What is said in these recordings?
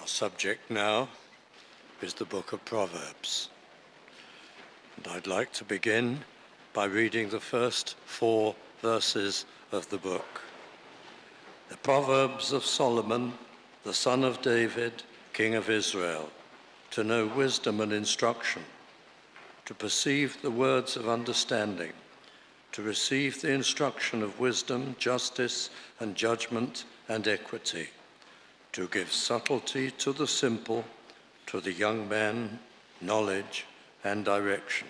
Our subject now is the book of Proverbs. And I'd like to begin by reading the first 4 verses of the book. The Proverbs of Solomon, the son of David, king of Israel, to know wisdom and instruction, to perceive the words of understanding, to receive the instruction of wisdom, justice, and judgment and equity, to give subtlety to the simple, to the young man, knowledge and direction.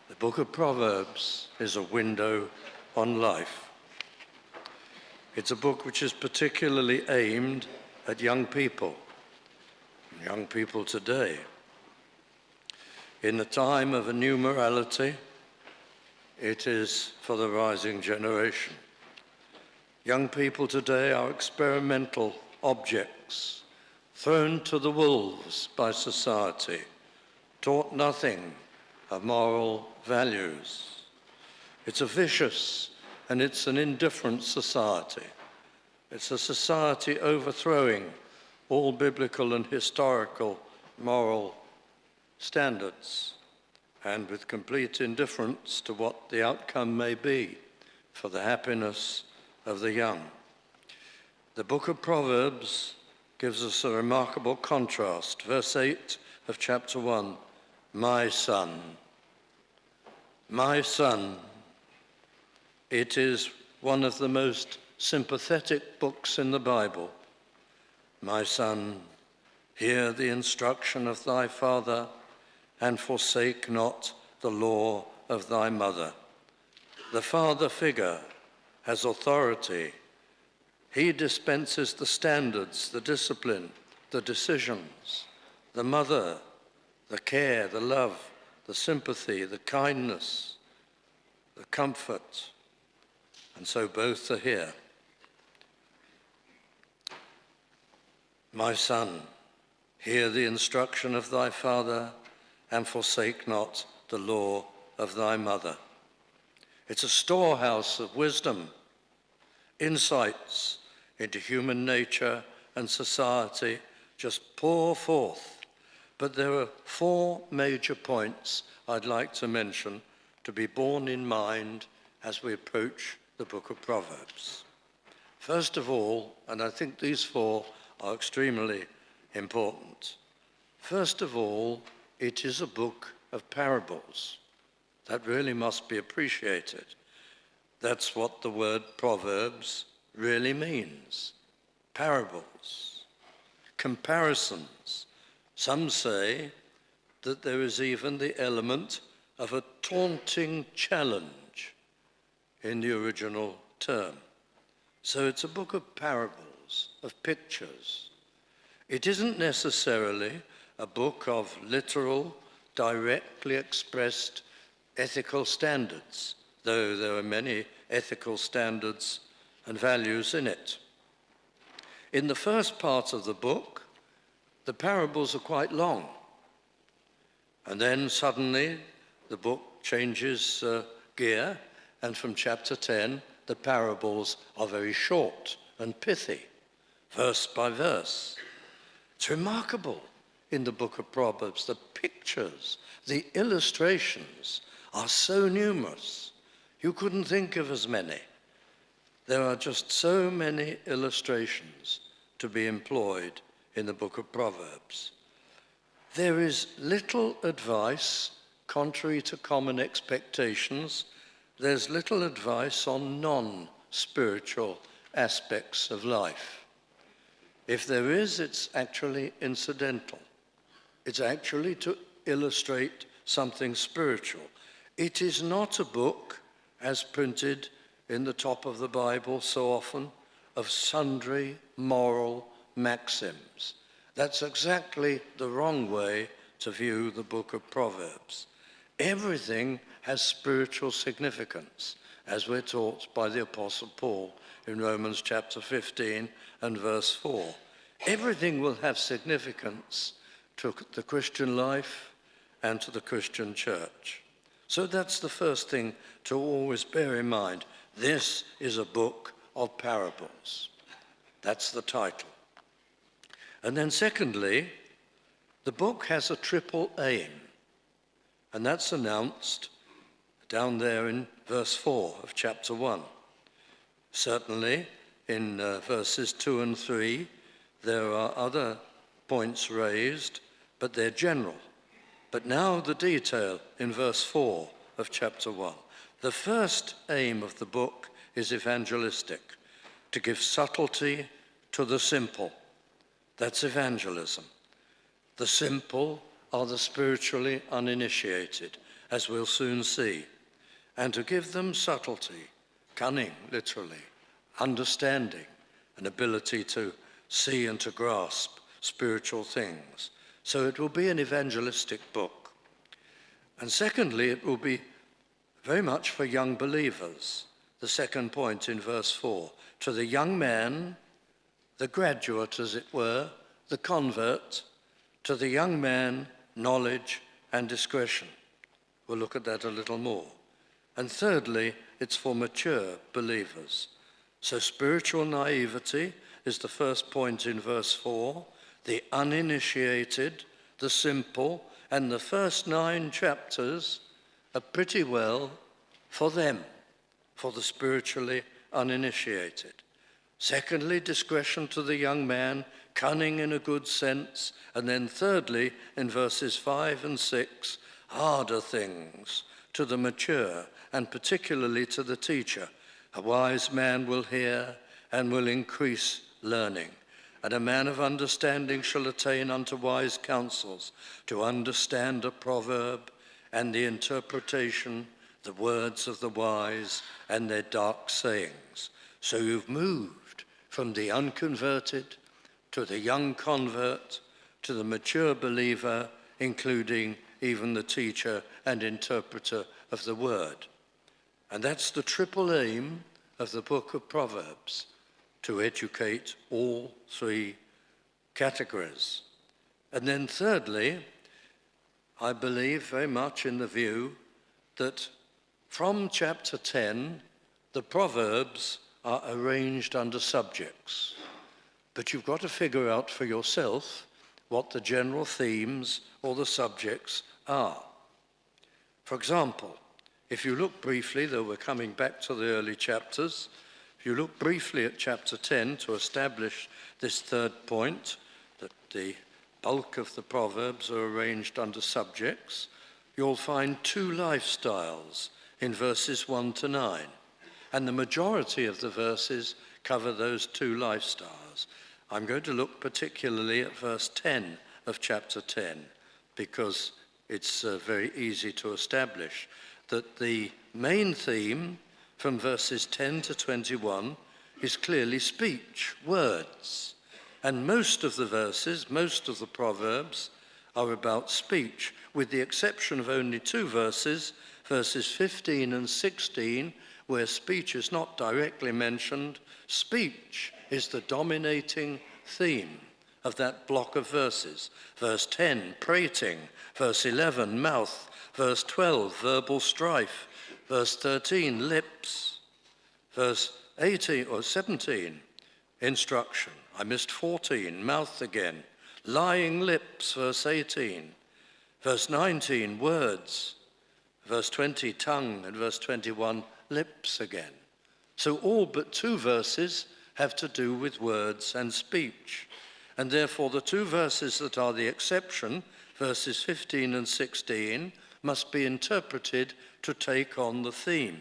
The book of Proverbs is a window on life. It's a book which is particularly aimed at young people today. In the time of a new morality, it is for the rising generation. Young people today are experimental objects, thrown to the wolves by society, taught nothing of moral values. It's a vicious and it's an indifferent society. It's a society overthrowing all biblical and historical moral standards, and with complete indifference to what the outcome may be for the happiness of the young. The book of Proverbs gives us a remarkable contrast. Verse 8 of chapter 1, my son, it is one of the most sympathetic books in the Bible. My son, hear the instruction of thy father, and forsake not the law of thy mother. The father figure has authority. He dispenses the standards, the discipline, the decisions. The mother, the care, the love, the sympathy, the kindness, the comfort. And so both are here. My son, hear the instruction of thy father, and forsake not the law of thy mother. It's a storehouse of wisdom, insights into human nature and society just pour forth. But there are 4 major points I'd like to mention to be borne in mind as we approach the book of Proverbs. First of all, and I think these 4 are extremely important. First of all, it is a book of parables. That really must be appreciated. That's what the word Proverbs really means. Parables, comparisons. Some say that there is even the element of a taunting challenge in the original term. So it's a book of parables, of pictures. It isn't necessarily a book of literal, directly expressed ethical standards, though there are many ethical standards and values in it. In the first part of the book, the parables are quite long. And then suddenly the book changes gear, and from chapter 10, the parables are very short and pithy, verse by verse. It's remarkable. In the book of Proverbs, the pictures, the illustrations are so numerous. You couldn't think of as many. There are just so many illustrations to be employed in the book of Proverbs. There is little advice, contrary to common expectations. There's little advice on non-spiritual aspects of life. If there is, it's actually incidental. It's actually to illustrate something spiritual. It is not a book, as printed in the top of the Bible so often, of sundry moral maxims. That's exactly the wrong way to view the book of Proverbs. Everything has spiritual significance, as we're taught by the Apostle Paul in Romans chapter 15 and verse 4. Everything will have significance to the Christian life and to the Christian church. So that's the first thing to always bear in mind. This is a book of parables. That's the title. And then secondly, the book has a triple aim, and that's announced down there in verse 4 of chapter 1. Certainly, in verses 2 and 3, there are other points raised, but they're general. But now the detail in verse 4 of chapter 1. The first aim of the book is evangelistic, to give subtlety to the simple. That's evangelism. The simple are the spiritually uninitiated, as we'll soon see, and to give them subtlety, cunning, literally, understanding, an ability to see and to grasp spiritual things. So it will be an evangelistic book. And secondly, it will be very much for young believers. The second point in verse 4, to the young man, the graduate, as it were, the convert, to the young man, knowledge and discretion. We'll look at that a little more. And thirdly, it's for mature believers. So spiritual naivety is the first point in verse 4, the uninitiated, the simple, and the first 9 chapters are pretty well for them, for the spiritually uninitiated. Secondly, discretion to the young man, cunning in a good sense. And then thirdly, in verses 5 and 6, harder things to the mature, and particularly to the teacher. A wise man will hear and will increase learning, and a man of understanding shall attain unto wise counsels, to understand a proverb and the interpretation, the words of the wise and their dark sayings. So you've moved from the unconverted to the young convert to the mature believer, including even the teacher and interpreter of the word. And that's the triple aim of the book of Proverbs, to educate all 3 categories. And then thirdly, I believe very much in the view that from chapter 10, the Proverbs are arranged under subjects. But you've got to figure out for yourself what the general themes or the subjects are. For example, if you look briefly, though we're coming back to the early chapters, if you look briefly at chapter 10 to establish this third point, that the bulk of the Proverbs are arranged under subjects, you'll find 2 lifestyles in verses 1 to 9. And the majority of the verses cover those 2 lifestyles. I'm going to look particularly at verse 10 of chapter 10, because it's very easy to establish that the main theme from verses 10 to 21 is clearly speech, words. And most of the verses, most of the Proverbs, are about speech, with the exception of only 2 verses, verses 15 and 16, where speech is not directly mentioned. Speech is the dominating theme of that block of verses. Verse 10, prating. Verse 11, mouth. Verse 12, verbal strife. Verse 13, lips. Verse 18 or 17, instruction. I missed 14, mouth again. Lying lips, verse 18. Verse 19, words. Verse 20, tongue. And verse 21, lips again. So all but 2 verses have to do with words and speech. And therefore the 2 verses that are the exception, verses 15 and 16, must be interpreted to take on the theme.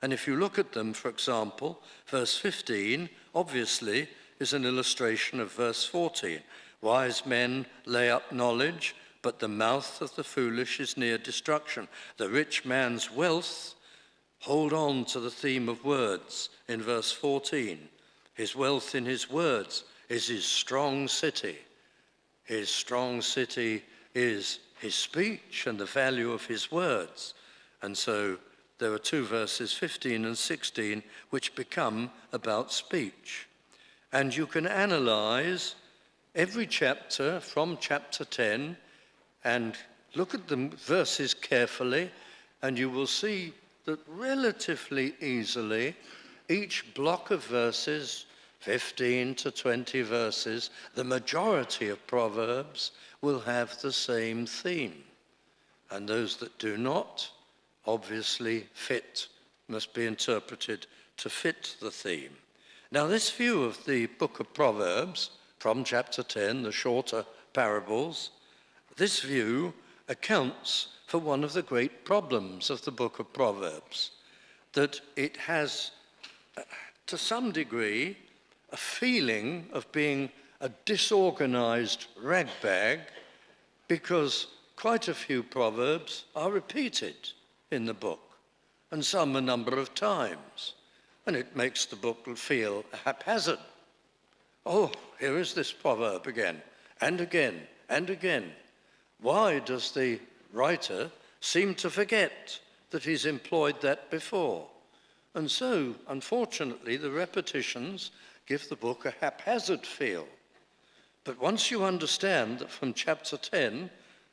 And if you look at them, for example, verse 15 obviously is an illustration of verse 14. Wise men lay up knowledge, but the mouth of the foolish is near destruction. The rich man's wealth, hold on to the theme of words in verse 14. His wealth in his words is his strong city. His strong city is his speech and the value of his words. And so there are 2 verses, 15 and 16, which become about speech. And you can analyze every chapter from chapter 10 and look at the verses carefully, and you will see that relatively easily each block of verses 15 to 20 verses, the majority of Proverbs will have the same theme. And those that do not, obviously must be interpreted to fit the theme. Now, this view of the book of Proverbs, from chapter 10, the shorter parables, this view accounts for one of the great problems of the book of Proverbs, that it has, to some degree, a feeling of being a disorganized ragbag, because quite a few Proverbs are repeated in the book, and some a number of times. And it makes the book feel haphazard. Oh, here is this proverb again, and again, and again. Why does the writer seem to forget that he's employed that before? And so, unfortunately, the repetitions give the book a haphazard feel. But once you understand that from chapter 10,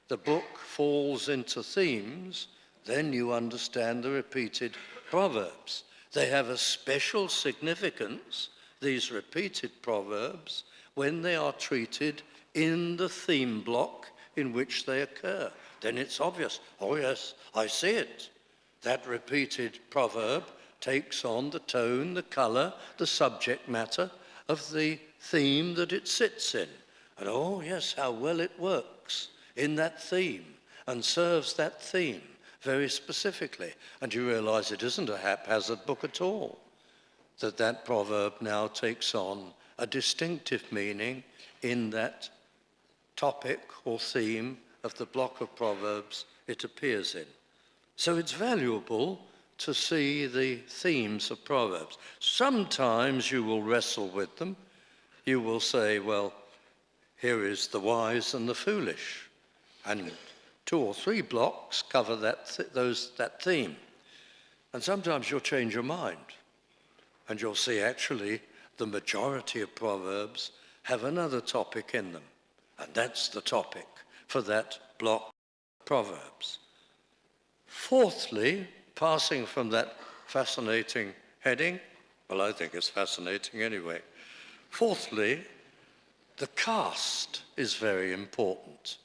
the book falls into themes, then you understand the repeated Proverbs. They have a special significance, these repeated Proverbs, when they are treated in the theme block in which they occur. Then it's obvious, oh yes, I see it. That repeated proverb takes on the tone, the color, the subject matter of the theme that it sits in. And oh yes, how well it works in that theme and serves that theme very specifically. And you realize it isn't a haphazard book at all, that proverb now takes on a distinctive meaning in that topic or theme of the block of Proverbs it appears in. So it's valuable to see the themes of Proverbs. Sometimes you will wrestle with them. You will say, well, here is the wise and the foolish, and 2 or 3 blocks cover that theme. And sometimes you'll change your mind, and you'll see actually the majority of Proverbs have another topic in them, and that's the topic for that block of Proverbs. Fourthly, passing from that fascinating heading, well, I think it's fascinating anyway. Fourthly, the cast is very important.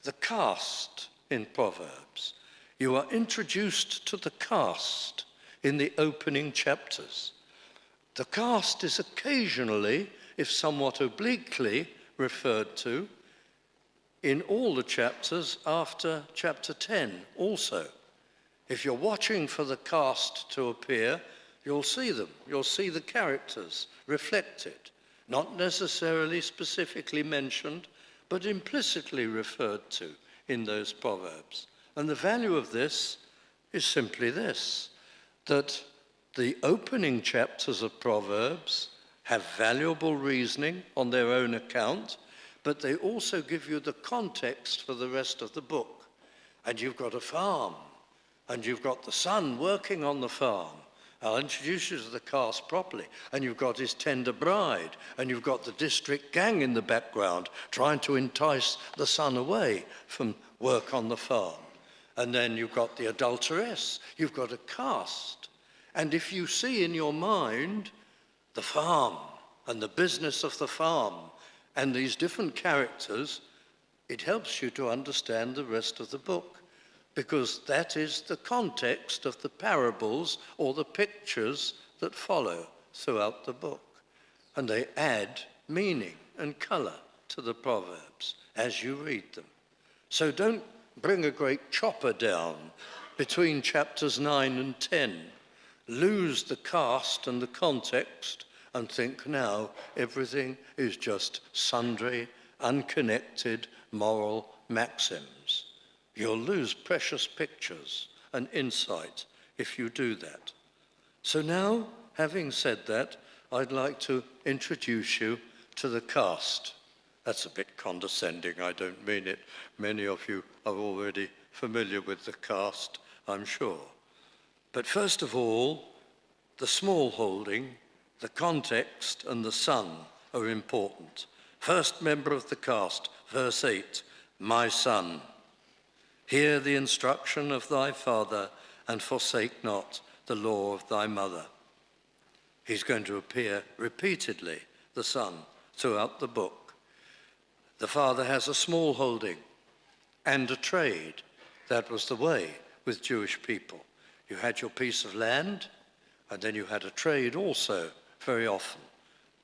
The cast in Proverbs. You are introduced to the cast in the opening chapters. The cast is occasionally, if somewhat obliquely, referred to in all the chapters after chapter 10 also. If you're watching for the cast to appear, you'll see them. You'll see the characters reflected, not necessarily specifically mentioned, but implicitly referred to in those Proverbs. And the value of this is simply this, that the opening chapters of Proverbs have valuable reasoning on their own account, but they also give you the context for the rest of the book. And you've got a farm, and you've got the son working on the farm. I'll introduce you to the cast properly. And you've got his tender bride, and you've got the district gang in the background trying to entice the son away from work on the farm. And then you've got the adulteress. You've got a cast. And if you see in your mind the farm and the business of the farm and these different characters, it helps you to understand the rest of the book, because that is the context of the parables or the pictures that follow throughout the book. And they add meaning and color to the Proverbs as you read them. So don't bring a great chopper down between chapters 9 and 10. Lose the cast and the context and think now everything is just sundry, unconnected moral maxims. You'll lose precious pictures and insight if you do that. So now, having said that, I'd like to introduce you to the cast. That's a bit condescending, I don't mean it. Many of you are already familiar with the cast, I'm sure. But first of all, the small holding, the context, and the son are important. First member of the cast, verse 8, my son. Hear the instruction of thy father, and forsake not the law of thy mother. He's going to appear repeatedly, the son, throughout the book. The father has a small holding and a trade. That was the way with Jewish people. You had your piece of land, and then you had a trade also, very often,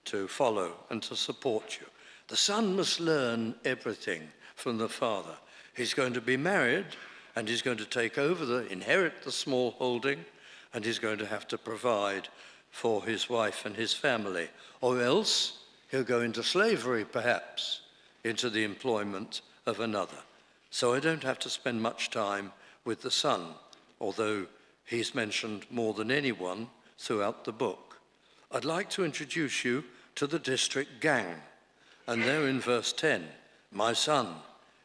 to follow and to support you. The son must learn everything from the father. He's going to be married, and he's going to inherit the small holding, and he's going to have to provide for his wife and his family, or else he'll go into slavery, perhaps, into the employment of another. So I don't have to spend much time with the son, although he's mentioned more than anyone throughout the book. I'd like to introduce you to the district gang, and there in verse 10, "My son,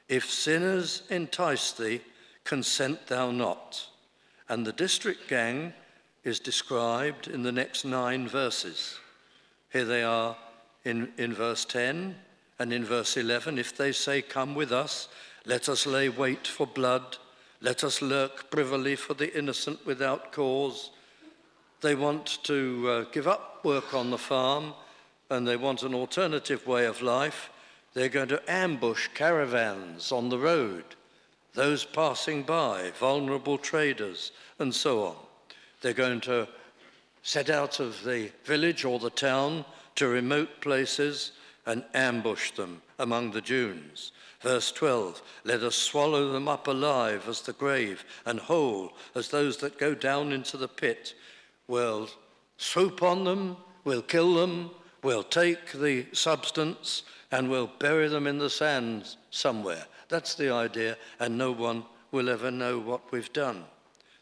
if sinners entice thee, consent thou not." And the district gang is described in the next 9 verses. Here they are in verse 10 and in verse 11. "If they say, come with us, let us lay wait for blood, let us lurk privily for the innocent without cause." They want to give up work on the farm, and they want an alternative way of life. They're going to ambush caravans on the road, those passing by, vulnerable traders, and so on. They're going to set out of the village or the town to remote places and ambush them among the dunes. Verse 12, "Let us swallow them up alive as the grave, and whole as those that go down into the pit." We'll swoop on them, we'll kill them, we'll take the substance, and we'll bury them in the sand somewhere. That's the idea, and no one will ever know what we've done.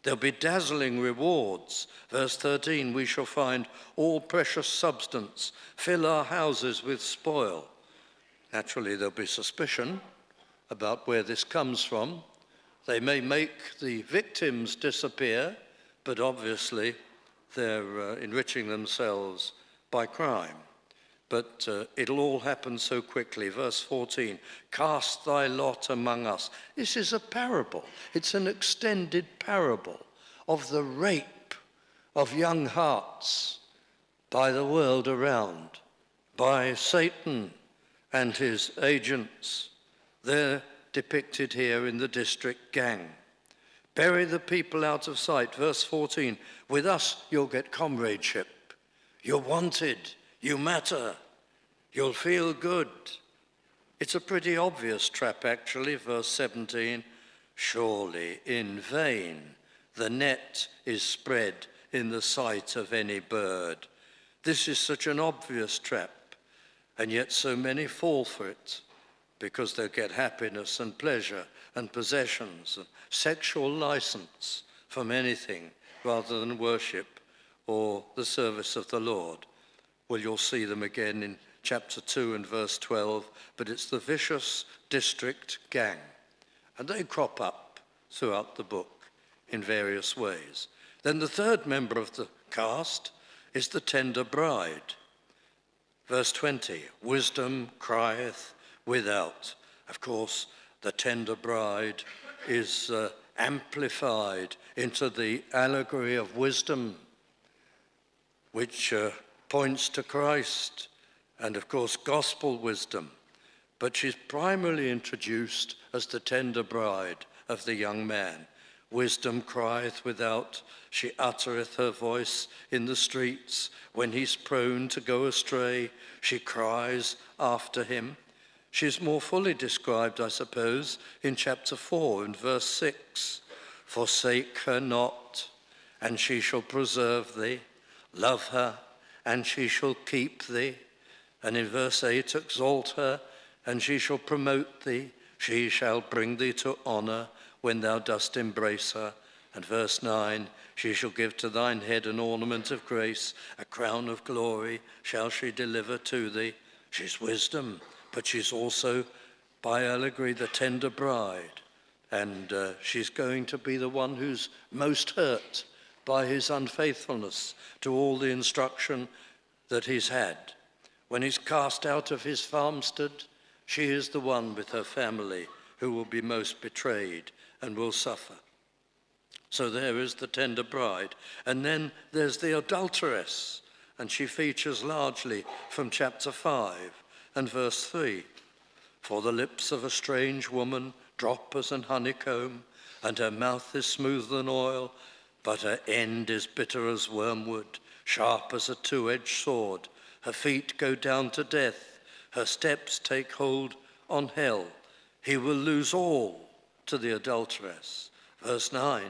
There'll be dazzling rewards. Verse 13, "We shall find all precious substance, fill our houses with spoil." Naturally, there'll be suspicion about where this comes from. They may make the victims disappear, but obviously they're enriching themselves by crime. But it'll all happen so quickly. Verse 14, "Cast thy lot among us." This is a parable. It's an extended parable of the rape of young hearts by the world around, by Satan and his agents. They're depicted here in the district gang. "Bury the people out of sight." Verse 14, "With us you'll get comradeship. You're wanted. You matter. You'll feel good." It's a pretty obvious trap, actually. Verse 17, "Surely in vain the net is spread in the sight of any bird." This is such an obvious trap, and yet so many fall for it because they'll get happiness and pleasure and possessions and sexual license from anything rather than worship or the service of the Lord. Well, you'll see them again in chapter 2 and verse 12, but it's the vicious district gang. And they crop up throughout the book in various ways. Then the third member of the cast is the tender bride. Verse 20, "Wisdom crieth without." Of course, the tender bride is amplified into the allegory of wisdom, which points to Christ, and of course gospel wisdom, but she's primarily introduced as the tender bride of the young man. "Wisdom crieth without, she uttereth her voice in the streets. When he's prone to go astray, she cries after him." She's more fully described, I suppose, in chapter 4 and verse 6. "Forsake her not, and she shall preserve thee. Love her, and she shall keep thee." And in verse 8, "Exalt her, and she shall promote thee. She shall bring thee to honor when thou dost embrace her." And verse 9, "She shall give to thine head an ornament of grace, a crown of glory shall she deliver to thee." She's wisdom, but she's also, by allegory, the tender bride. And she's going to be the one who's most hurt by his unfaithfulness to all the instruction that he's had. When he's cast out of his farmstead, she is the one with her family who will be most betrayed and will suffer. So there is the tender bride. And then there's the adulteress. and she features largely from chapter 5 and verse 3. For the lips of a strange woman drop as an honeycomb, and her mouth is smooth than oil, but her end is bitter as wormwood, sharp as a two-edged sword. Her feet go down to death, her steps take hold on hell. He will lose all to the adulteress. Verse 9,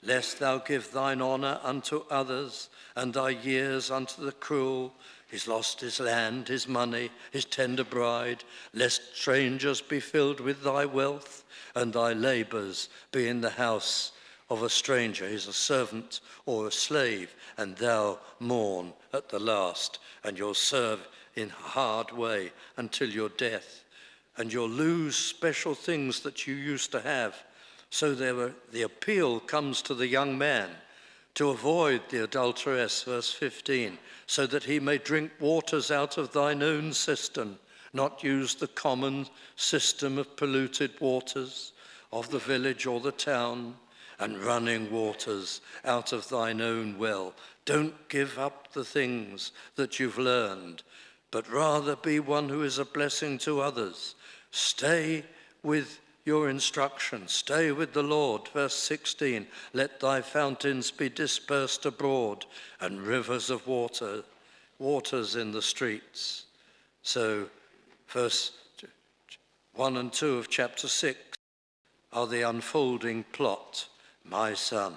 lest thou give thine honour unto others, and thy years unto the cruel. He's lost his land, his money, his tender bride, lest strangers be filled with thy wealth, and thy labours be in the house of a stranger. He's a servant or a slave, and thou mourn at the last, and you'll serve in hard way until your death, and you'll lose special things that you used to have. So the appeal comes to the young man to avoid the adulteress, verse 15, so that he may drink waters out of thine own cistern, not use the common system of polluted waters of the village or the town, and running waters out of thine own well. Don't give up the things that you've learned, but rather be one who is a blessing to others. Stay with your instruction. Stay with the Lord. Verse 16, let thy fountains be dispersed abroad, and rivers of waters in the streets. So verse 1 and 2 of chapter 6 are the unfolding plot. My son,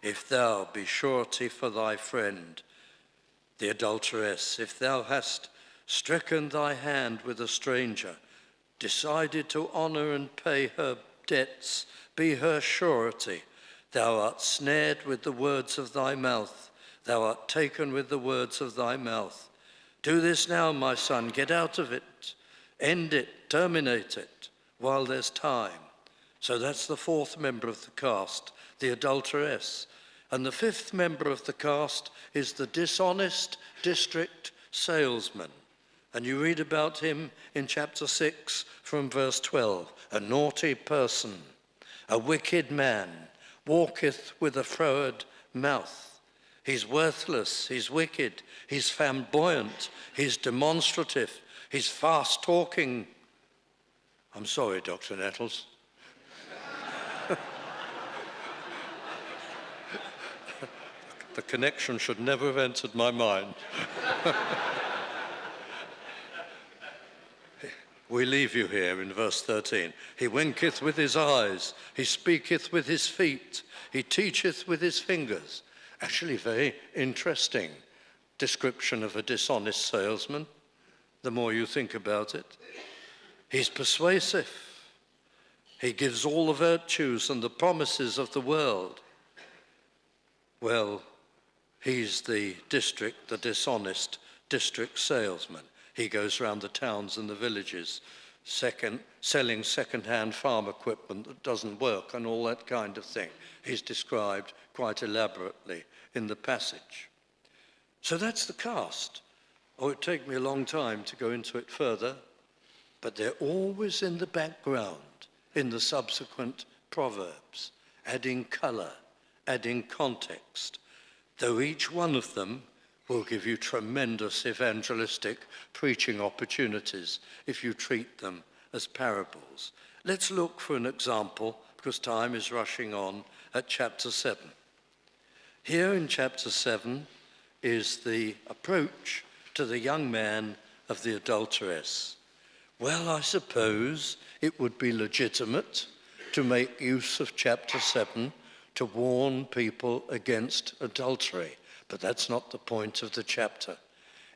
if thou be surety for thy friend, the adulteress, if thou hast stricken thy hand with a stranger, decided to honour and pay her debts, be her surety. Thou art snared with the words of thy mouth. Thou art taken with the words of thy mouth. Do this now, my son. Get out of it. End it. Terminate it while there's time. So that's the fourth member of the cast, the adulteress. And the fifth member of the cast is the dishonest district salesman. And you read about him in chapter 6 from verse 12. A naughty person, a wicked man, walketh with a froward mouth. He's worthless, he's wicked, he's flamboyant, he's demonstrative, he's fast-talking. I'm sorry, Dr. Nettles. The connection should never have entered my mind. We leave you here in verse 13. He winketh with his eyes, he speaketh with his feet, he teacheth with his fingers. Actually, very interesting description of a dishonest salesman, the more you think about it. He's persuasive. He gives all the virtues and the promises of the world. Well, he's the dishonest district salesman. He goes around the towns and the villages, selling second-hand farm equipment that doesn't work and all that kind of thing. He's described quite elaborately in the passage. So that's the cast. Oh, it'd take me a long time to go into it further, but they're always in the background in the subsequent Proverbs, adding colour, adding context, though each one of them will give you tremendous evangelistic preaching opportunities if you treat them as parables. Let's look for an example, because time is rushing on, at chapter 7. Here in chapter 7 is the approach to the young man of the adulteress. Well, I suppose it would be legitimate to make use of chapter 7 to warn people against adultery. But that's not the point of the chapter.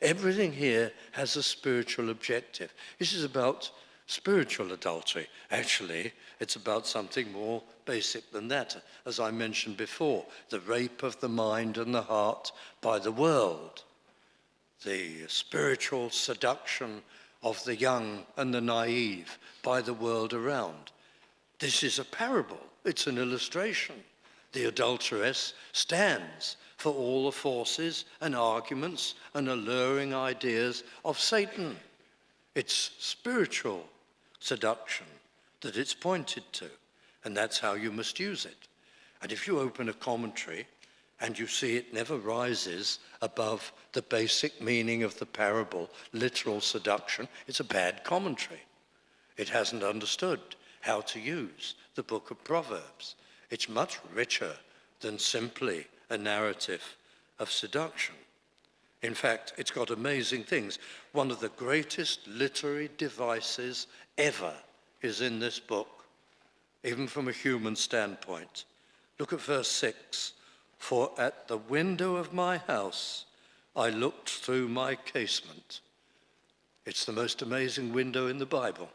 Everything here has a spiritual objective. This is about spiritual adultery. Actually, it's about something more basic than that. As I mentioned before, the rape of the mind and the heart by the world, the spiritual seduction of the young and the naive by the world around. This is a parable. It's an illustration. The adulteress stands for all the forces and arguments and alluring ideas of Satan. It's spiritual seduction that it's pointed to, and that's how you must use it. And if you open a commentary And you see it never rises above the basic meaning of the parable, literal seduction. It's a bad commentary. It hasn't understood how to use the book of Proverbs. It's much richer than simply a narrative of seduction. In fact, it's got amazing things. One of the greatest literary devices ever is in this book, even from a human standpoint. Look at verse 6. For at the window of my house I looked through my casement. It's the most amazing window in the Bible.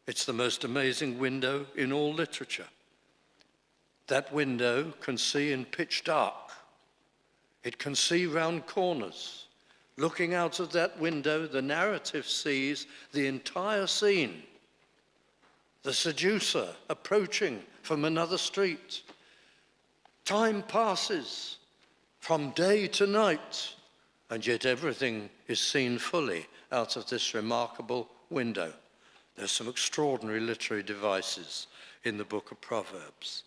It's the most amazing window in all literature. That window can see in pitch dark. It can see round corners. Looking out of that window, the narrative sees the entire scene. The seducer approaching from another street. Time passes from day to night, and yet everything is seen fully out of this remarkable window. There's some extraordinary literary devices in the book of Proverbs.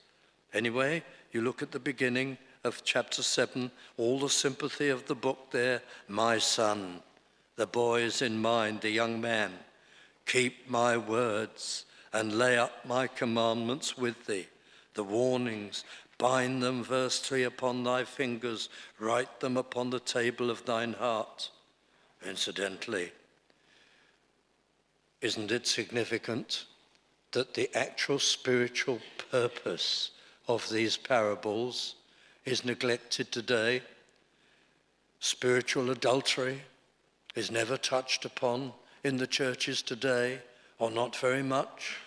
Anyway, you look at the beginning of chapter 7, all the sympathy of the book there. My son, the boy is in mind, the young man. Keep my words and lay up my commandments with thee. The warnings, bind them, verse 3, upon thy fingers. Write them upon the table of thine heart. Incidentally, isn't it significant that the actual spiritual purpose of these parables is neglected today? Spiritual adultery is never touched upon in the churches today, or not very much.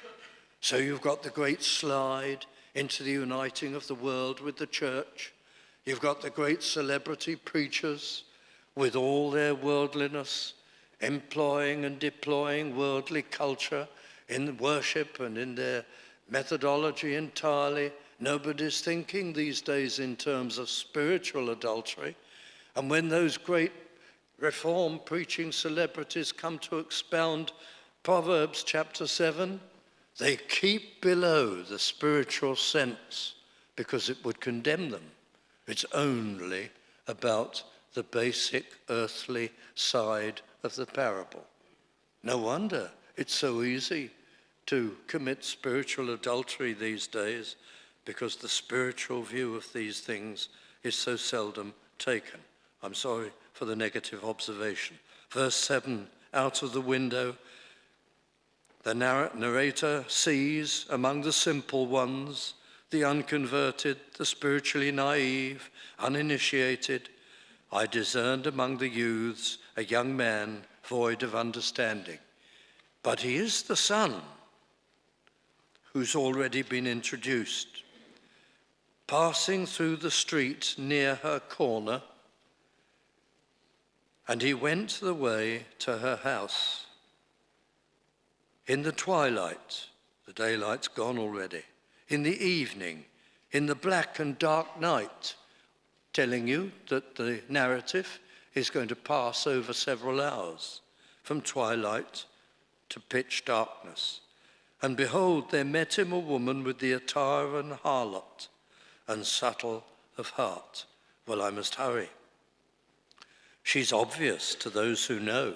So you've got the great slide into the uniting of the world with the church. You've got the great celebrity preachers with all their worldliness, employing and deploying worldly culture in worship and in their methodology entirely. Nobody's thinking these days in terms of spiritual adultery. And when those great reform preaching celebrities come to expound Proverbs chapter 7, they keep below the spiritual sense because it would condemn them. It's only about the basic earthly side of the parable. No wonder it's so easy to commit spiritual adultery these days, because the spiritual view of these things is so seldom taken. I'm sorry for the negative observation. Verse 7, out of the window, the narrator sees among the simple ones, the unconverted, the spiritually naive, uninitiated. I discerned among the youths a young man void of understanding. But he is the son who's already been introduced. Passing through the street near her corner, and he went the way to her house. In the twilight, the daylight's gone already, in the evening, in the black and dark night, telling you that the narrative is going to pass over several hours, from twilight to pitch darkness. And behold, there met him a woman with the attire of an harlot, and subtle of heart. Well, I must hurry. She's obvious to those who know,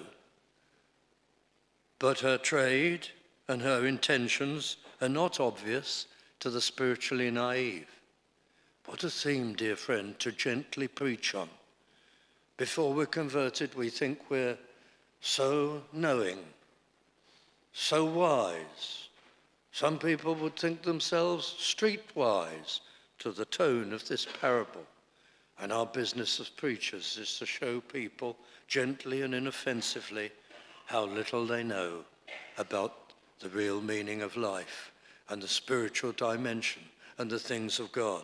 but her trade and her intentions are not obvious to the spiritually naive. What a theme, dear friend, to gently preach on. Before we're converted, we think we're so knowing, so wise. Some people would think themselves streetwise to the tone of this parable. And our business as preachers is to show people gently and inoffensively how little they know about the real meaning of life and the spiritual dimension and the things of God.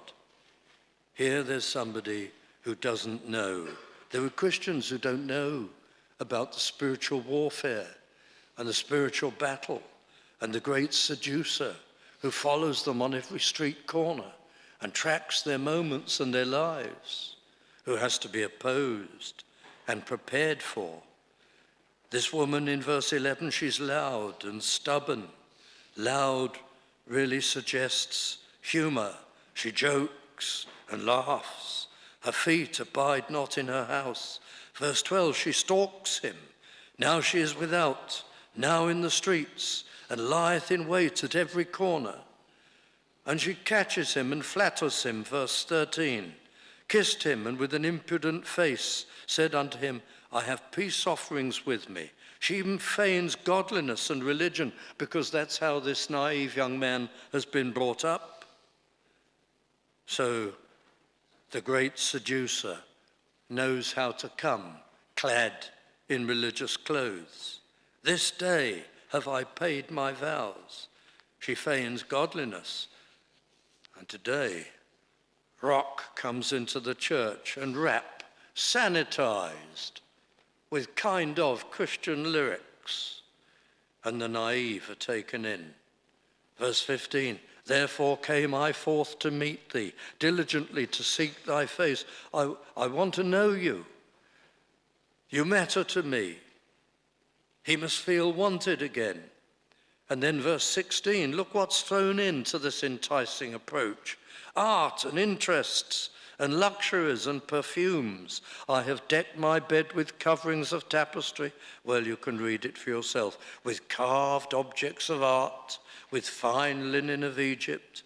Here there's somebody who doesn't know. There are Christians who don't know about the spiritual warfare and the spiritual battle and the great seducer who follows them on every street corner and tracks their moments and their lives, who has to be opposed and prepared for. This woman in verse 11, she's loud and stubborn. Loud really suggests humor. She jokes and laughs. Her feet abide not in her house. Verse 12, she stalks him. Now she is without, now in the streets, and lieth in wait at every corner. And she catches him and flatters him. Verse 13, kissed him, and with an impudent face said unto him, I have peace offerings with me. She even feigns godliness and religion, because that's how this naive young man has been brought up. So the great seducer knows how to come clad in religious clothes. This day have I paid my vows. She feigns godliness. And today, rock comes into the church and rap, sanitized with kind of Christian lyrics, and the naive are taken in. Verse 15, therefore came I forth to meet thee, diligently to seek thy face. I want to know you. You matter to me. He must feel wanted again. And then verse 16, look what's thrown into this enticing approach. Art and interests and luxuries and perfumes. I have decked my bed with coverings of tapestry. Well, you can read it for yourself. With carved objects of art, with fine linen of Egypt.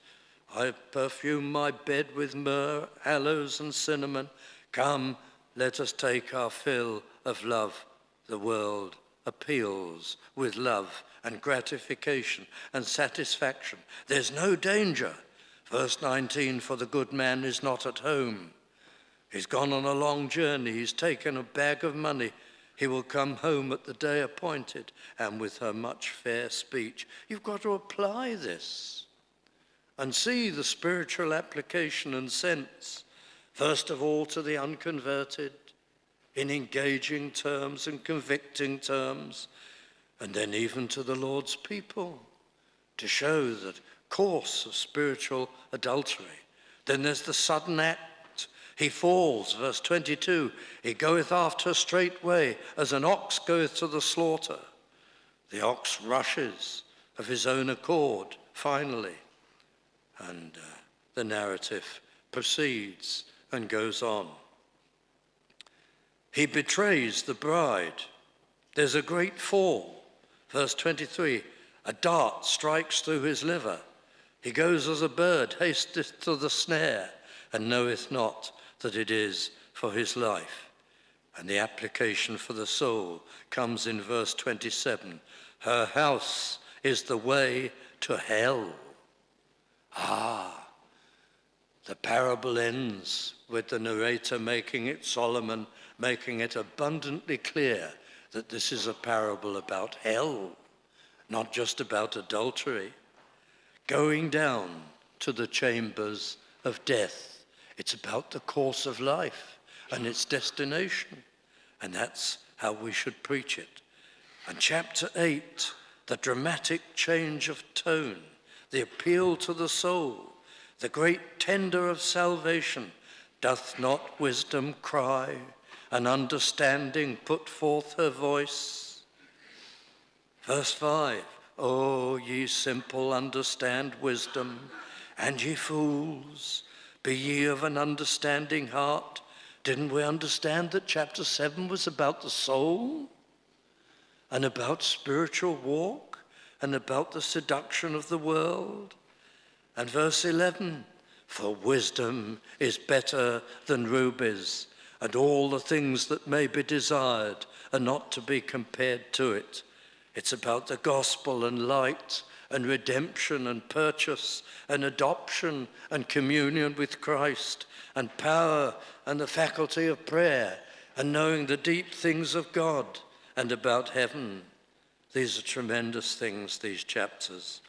I have perfumed my bed with myrrh, aloes, and cinnamon. Come, let us take our fill of love. The world appeals with love and gratification and satisfaction. There's no danger. Verse 19, for the good man is not at home. He's gone on a long journey. He's taken a bag of money. He will come home at the day appointed, and with her much fair speech. You've got to apply this and see the spiritual application and sense. First of all, to the unconverted, in engaging terms and convicting terms, and then even to the Lord's people, to show that course of spiritual adultery. Then there's the sudden act. He falls, verse 22, he goeth after straightway, as an ox goeth to the slaughter. The ox rushes of his own accord, finally, and the narrative proceeds and goes on. He betrays the bride. There's a great fall. Verse 23, a dart strikes through his liver. He goes as a bird, hasteth to the snare, and knoweth not that it is for his life. And the application for the soul comes in verse 27. Her house is the way to hell. The parable ends with the narrator Solomon making it abundantly clear that this is a parable about hell, not just about adultery. Going down to the chambers of death. It's about the course of life and its destination. And that's how we should preach it. And chapter 8, the dramatic change of tone, the appeal to the soul, the great tender of salvation. Doth not wisdom cry, and understanding put forth her voice? Verse 5, O ye simple, understand wisdom, and ye fools, be ye of an understanding heart. Didn't we understand that chapter 7 was about the soul, and about spiritual walk, and about the seduction of the world? And verse 11, for wisdom is better than rubies, and all the things that may be desired are not to be compared to it. It's about the gospel and light and redemption and purchase and adoption and communion with Christ and power and the faculty of prayer and knowing the deep things of God and about heaven. These are tremendous things, these chapters.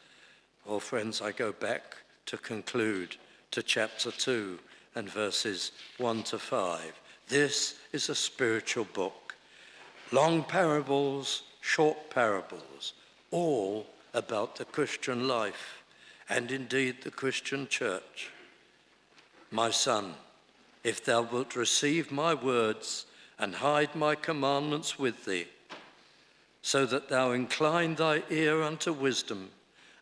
Well, friends, I go back to conclude to chapter 2 and verses 1 to 5. This is a spiritual book. Long parables, short parables, all about the Christian life and indeed the Christian church. My son, if thou wilt receive my words and hide my commandments with thee, so that thou incline thy ear unto wisdom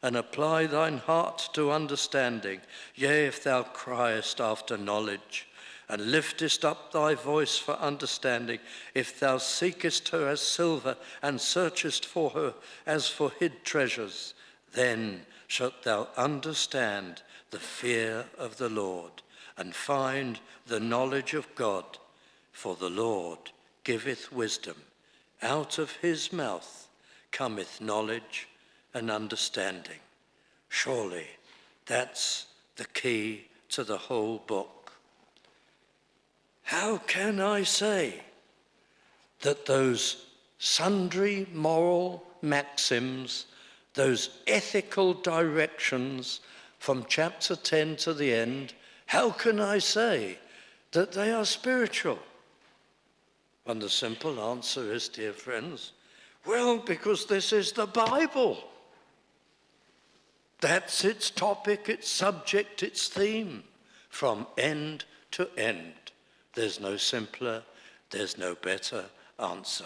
and apply thine heart to understanding. Yea, if thou criest after knowledge, and liftest up thy voice for understanding, if thou seekest her as silver, and searchest for her as for hid treasures, then shalt thou understand the fear of the Lord, and find the knowledge of God. For the Lord giveth wisdom. Out of his mouth cometh knowledge and understanding. Surely that's the key to the whole book. How can I say that those sundry moral maxims, those ethical directions from chapter 10 to the end, how can I say that they are spiritual? And the simple answer is, dear friends, well, because this is the Bible. That's its topic, its subject, its theme, from end to end. There's no simpler, there's no better answer.